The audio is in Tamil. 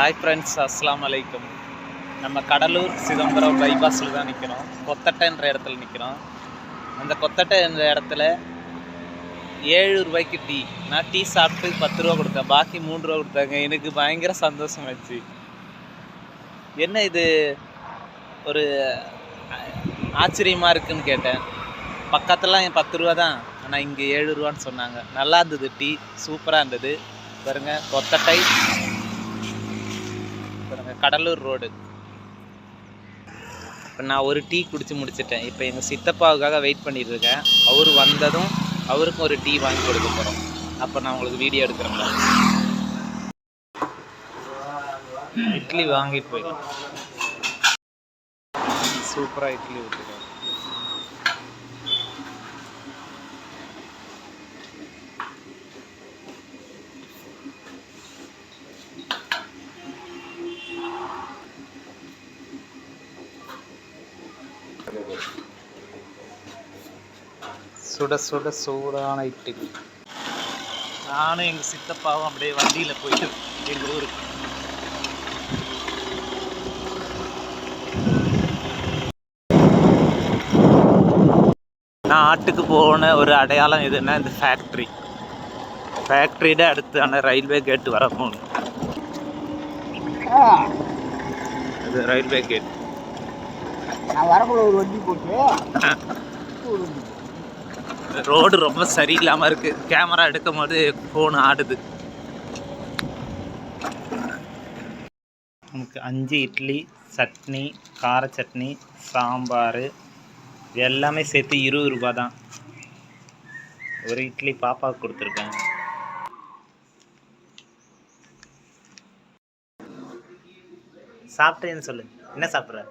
ஹாய் ஃப்ரெண்ட்ஸ், அஸ்ஸலாமு அலைக்கும். நம்ம கடலூர் சிதம்பரம் பைபாஸில் தான் நிற்கிறோம். கொத்தட்டைன்ற இடத்துல நிற்கிறோம். அந்த கொத்தட்டை என்ற இடத்துல 7 ரூபாய்க்கு டீ. நான் டீ சாப்பிட்டு 10 ரூபா கொடுத்தேன், பாக்கி 3 ரூபா கொடுத்தாங்க. எனக்கு பயங்கர சந்தோஷமாச்சு. என்ன இது ஒரு ஆச்சரியமாக இருக்குன்னு கேட்டேன். பக்கத்துலாம் 10 ரூபா தான், ஆனால் இங்கே 7 ரூபான்னு சொன்னாங்க. நல்லா இருந்தது, டீ சூப்பராக இருந்தது. பாருங்க, கொத்தட்டை கடலூர் ரோடு. இப்போ நான் ஒரு டீ குடிச்சு முடிச்சிட்டேன். இப்போ எங்கள் சித்தப்பாவுக்காக வெயிட் பண்ணிட்டு இருக்கேன். அவர் வந்ததும் அவருக்கும் ஒரு டீ வாங்கி கொடுக்க போகிறோம். அப்போ நான் உங்களுக்கு வீடியோ எடுக்கிறேன். இட்லி வாங்கிட்டு போயிடலாம். சூப்பராக இட்லி ஊற்றுறோம். சுட சுட சூடான இட்லி. நானும் எங்கள் சித்தப்பாவும் அப்படியே வண்டியில் போயிட்டு எங்கள் ஊருக்கு. நான் ஆட்டுக்கு போன ஒரு அடையாளம் எதுன்னா இந்த ஃபேக்ட்ரியோட அடுத்து ஆனால் ரயில்வே கேட்டு வர போகணும். இது ரயில்வே கேட். நான் வரக்குள்ள ஒரு வண்டி போட்டு ரோடு ரொம்ப சரியில்லாமல் இருக்குது. கேமரா எடுக்கும் போது ஃபோன் ஆடுது. நமக்கு 5 இட்லி, சட்னி, கார சட்னி, சாம்பார் எல்லாமே சேர்த்து 20 ரூபா தான். ஒரு இட்லி பாப்பாவுக்கு கொடுத்துருக்கேன். சாப்பிட்டேன்னு சொல்லு. என்ன சாப்பிட்ற?